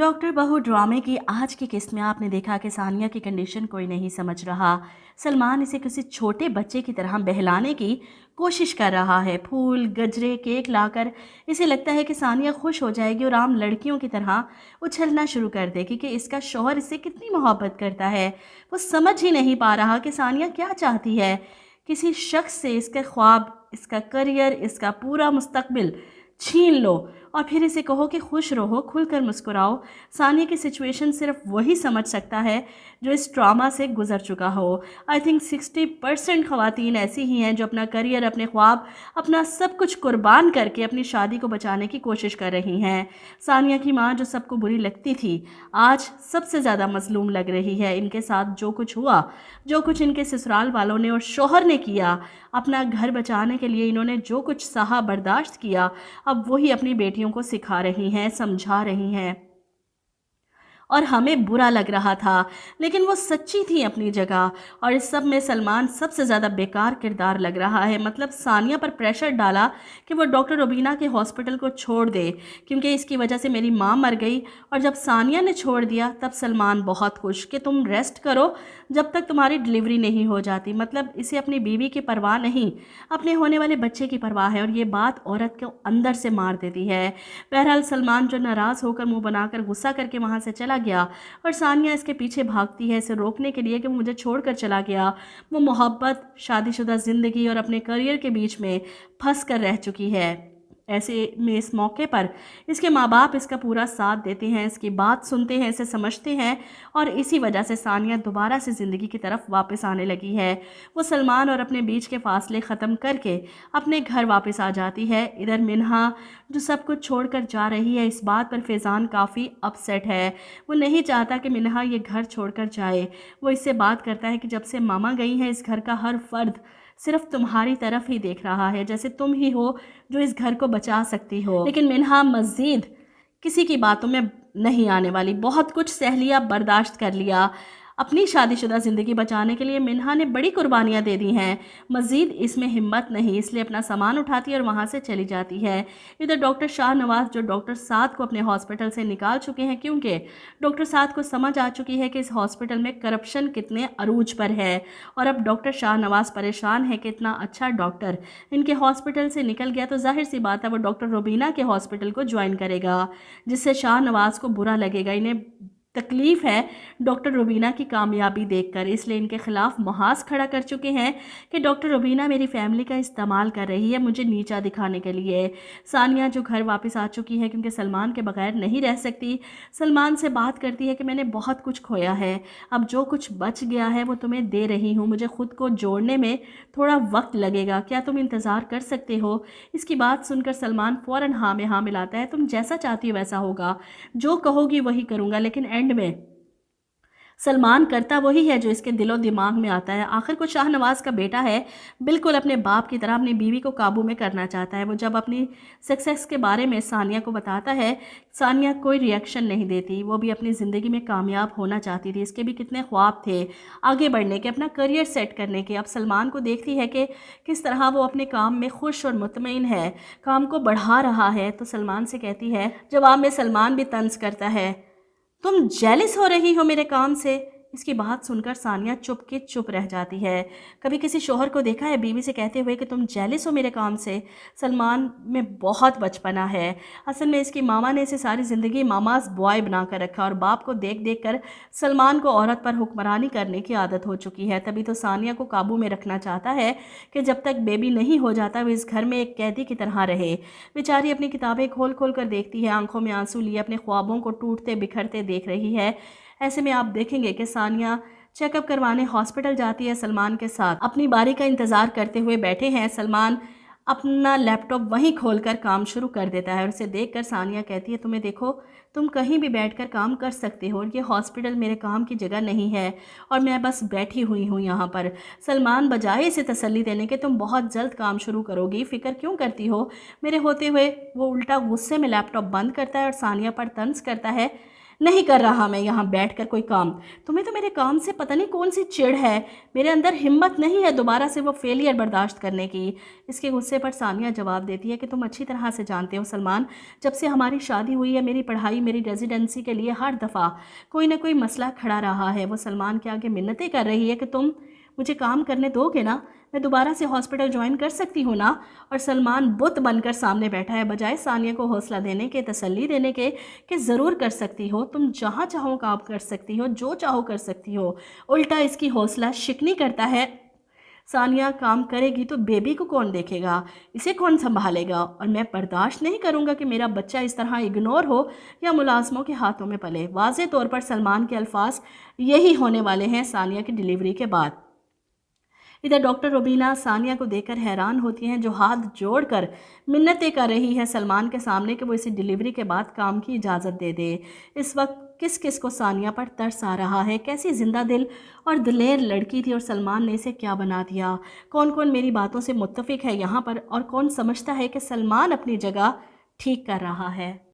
Doctor बहू ड्रामे की आज की किस्त में आपने देखा कि सानिया की कंडीशन कोई नहीं समझ रहा। सलमान इसे किसी छोटे बच्चे की तरह बहलाने की कोशिश कर रहा है। फूल गजरे केक लाकर इसे लगता है कि सानिया खुश हो जाएगी और आम लड़कियों की तरह उछलना शुरू कर देगी कि इसका शौहर इससे कितनी मोहब्बत करता है। वो समझ ही नहीं पा रहा कि सानिया क्या चाहती है। किसी शख्स से इसके ख्वाब, इसका करियर, इसका पूरा मुस्तकबिल छीन लो और फिर इसे कहो कि खुश रहो, खुलकर मुस्कुराओ। सानिया की सिचुएशन सिर्फ वही समझ सकता है जो इस ट्रॉमा से गुजर चुका हो। आई थिंक 60% ख़वातीन ऐसी ही हैं जो अपना करियर, अपने ख्वाब, अपना सब कुछ कुर्बान करके अपनी शादी को बचाने की कोशिश कर रही हैं। सानिया की माँ जो सबको बुरी लगती थी, आज सबसे ज़्यादा मजलूम लग रही है। इनके साथ जो कुछ हुआ, जो कुछ इनके ससुराल वालों ने और शौहर ने किया, अपना घर बचाने के लिए इन्होंने जो कुछ सहा, बर्दाश्त किया, अब वही अपनी बेटियों को सिखा रही हैं, समझा रही हैं। और हमें बुरा लग रहा था, लेकिन वो सच्ची थी अपनी जगह। और इस सब में सलमान सबसे ज़्यादा बेकार किरदार लग रहा है। मतलब सानिया पर प्रेशर डाला कि वो डॉक्टर रुबीना के हॉस्पिटल को छोड़ दे, क्योंकि इसकी वजह से मेरी माँ मर गई। और जब सानिया ने छोड़ दिया तब सलमान बहुत खुश कि तुम रेस्ट करो जब तक तुम्हारी डिलीवरी नहीं हो जाती। मतलब इसे अपनी बीवी की परवाह नहीं, अपने होने वाले बच्चे की परवाह है। और ये बात औरत को अंदर से मार देती है। बहरहाल सलमान जो नाराज़ होकर मुंह बनाकर गुस्सा करके वहाँ से चला गया और सानिया इसके पीछे भागती है इसे रोकने के लिए कि वो मुझे छोड़कर चला गया। वो मोहब्बत, शादीशुदा ज़िंदगी और अपने करियर के बीच में फंस कर रह चुकी है। ऐसे में इस मौके पर इसके माँ बाप इसका पूरा साथ देते हैं, इसकी बात सुनते हैं, इसे समझते हैं। और इसी वजह से सानिया दोबारा से ज़िंदगी की तरफ वापस आने लगी है। वो सलमान और अपने बीच के फासले ख़त्म करके अपने घर वापस आ जाती है। इधर मिन्हा जो सब कुछ छोड़कर जा रही है, इस बात पर फैज़ान काफ़ी अपसेट है। वो नहीं चाहता कि मिन्हा ये घर छोड़कर जाए। वो इससे बात करता है कि जब से मामा गई हैं, इस घर का हर फर्द सिर्फ तुम्हारी तरफ ही देख रहा है, जैसे तुम ही हो जो इस घर को बचा सकती हो। लेकिन मिन्हा मज़ीद किसी की बातों में नहीं आने वाली। बहुत कुछ सह लिया, बर्दाश्त कर लिया। अपनी शादीशुदा ज़िंदगी बचाने के लिए मिन्हा ने बड़ी कुर्बानियाँ दे दी हैं। मज़ीद इसमें हिम्मत नहीं, इसलिए अपना सामान उठाती है और वहाँ से चली जाती है। इधर डॉक्टर शाहनवाज़ जो डॉक्टर साद को अपने हॉस्पिटल से निकाल चुके हैं, क्योंकि डॉक्टर साद को समझ आ चुकी है कि इस हॉस्पिटल में करप्शन कितने अरूज पर है। और अब डॉक्टर शाहनवाज़ परेशान है कि इतना अच्छा डॉक्टर इनके हॉस्पिटल से निकल गया तो जाहिर सी बात है वो डॉक्टर रुबीना के हॉस्पिटल को ज्वाइन करेगा, जिससे शाहनवाज़ को बुरा लगेगा। इन्हें तकलीफ़ है डॉक्टर रुबीना की कामयाबी देखकर, इसलिए इनके ख़िलाफ़ मुहाज़ खड़ा कर चुके हैं कि डॉक्टर रुबीना मेरी फैमिली का इस्तेमाल कर रही है मुझे नीचा दिखाने के लिए। सानिया जो घर वापस आ चुकी है क्योंकि सलमान के बगैर नहीं रह सकती, सलमान से बात करती है कि मैंने बहुत कुछ खोया है, अब जो कुछ बच गया है वो तुम्हें दे रही हूँ। मुझे ख़ुद को जोड़ने में थोड़ा वक्त लगेगा, क्या तुम इंतज़ार कर सकते हो? इसकी बात सुनकर सलमान फ़ौरन हाँ में हाँ मिलाता है। तुम जैसा चाहती हो वैसा होगा, जो कहोगी वही करूँगा। लेकिन एंड में सलमान करता वही है जो इसके दिलो दिमाग में आता है। आखिर को शाहनवाज़ का बेटा है, बिल्कुल अपने बाप की तरह अपनी बीवी को काबू में करना चाहता है। वो जब अपनी सक्सेस के बारे में सानिया को बताता है, सानिया कोई रिएक्शन नहीं देती। वो भी अपनी ज़िंदगी में कामयाब होना चाहती थी, इसके भी कितने ख्वाब थे आगे बढ़ने के, अपना करियर सेट करने के। अब सलमान को देखती है कि किस तरह वो अपने काम में खुश और मुतमईन है, काम को बढ़ा रहा है, तो सलमान से कहती है। जवाब में सलमान भी तंज करता है, तुम जेलिस हो रही हो मेरे काम से। इसकी बात सुनकर सानिया चुप के चुप रह जाती है। कभी किसी शौहर को देखा है बीवी से कहते हुए कि तुम जेलिस हो मेरे काम से? सलमान में बहुत बचपना है। असल में इसकी मामा ने इसे सारी ज़िंदगी मामाज बॉय बना कर रखा और बाप को देख देख कर सलमान को औरत पर हुक्मरानी करने की आदत हो चुकी है। तभी तो सानिया को काबू में रखना चाहता है कि जब तक बेबी नहीं हो जाता वो इस घर में एक कैदी की तरह रहे। बेचारी अपनी किताबें खोल खोल कर देखती है, आंखों में आंसू लिए अपने ख्वाबों को टूटते बिखरते देख रही है। ऐसे में आप देखेंगे कि सानिया चेकअप करवाने हॉस्पिटल जाती है सलमान के साथ। अपनी बारी का इंतज़ार करते हुए बैठे हैं। सलमान अपना लैपटॉप वहीं खोलकर काम शुरू कर देता है और उसे देखकर सानिया कहती है, तुम्हें देखो, तुम कहीं भी बैठकर काम कर सकते हो, ये हॉस्पिटल मेरे काम की जगह नहीं है और मैं बस बैठी हुई हूँ यहाँ पर। सलमान बजाय इसे तसल्ली देने के तुम बहुत जल्द काम शुरू करोगी, फ़िक्र क्यों करती हो मेरे होते हुए, वो उल्टा गुस्से में लैपटॉप बंद करता है और सानिया पर तंज करता है, نہیں کر رہا میں یہاں بیٹھ کر کوئی کام. تمہیں تو میرے کام سے پتہ نہیں کون سی چڑ ہے. میرے اندر ہمت نہیں ہے دوبارہ سے وہ فیلئر برداشت کرنے کی. اس کے غصے پر ثانیہ جواب دیتی ہے کہ تم اچھی طرح سے جانتے ہو سلمان، جب سے ہماری شادی ہوئی ہے میری پڑھائی، میری ریزیڈنسی کے لیے ہر دفعہ کوئی نہ کوئی مسئلہ کھڑا رہا ہے. وہ سلمان کے آگے منتیں کر رہی ہے کہ تم مجھے کام کرنے دو گے نا، میں دوبارہ سے ہاسپٹل جوائن کر سکتی ہوں نا. اور سلمان بت بن کر سامنے بیٹھا ہے، بجائے ثانیہ کو حوصلہ دینے کے، تسلی دینے کے کہ ضرور کر سکتی ہو، تم جہاں چاہو کام کر سکتی ہو، جو چاہو کر سکتی ہو. الٹا اس کی حوصلہ شکنی کرتا ہے. ثانیہ کام کرے گی تو بیبی کو کون دیکھے گا، اسے کون سنبھالے گا، اور میں برداشت نہیں کروں گا کہ میرا بچہ اس طرح اگنور ہو یا ملازموں کے ہاتھوں میں پلے. واضح طور پر سلمان کے الفاظ یہی ہونے والے ہیں ثانیہ کی ڈیلیوری کے بعد. ادھر ڈاکٹر روبینہ ثانیہ کو دیکھ کر حیران ہوتی ہیں، جو ہاتھ جوڑ کر منتیں کر رہی ہے سلمان کے سامنے کہ وہ اسے ڈیلیوری کے بعد کام کی اجازت دے دے. اس وقت کس کس کو ثانیہ پر ترس آ رہا ہے. کیسی زندہ دل اور دلیر لڑکی تھی اور سلمان نے اسے کیا بنا دیا. کون کون میری باتوں سے متفق ہے یہاں پر، اور کون سمجھتا ہے کہ سلمان اپنی جگہ ٹھیک کر رہا ہے.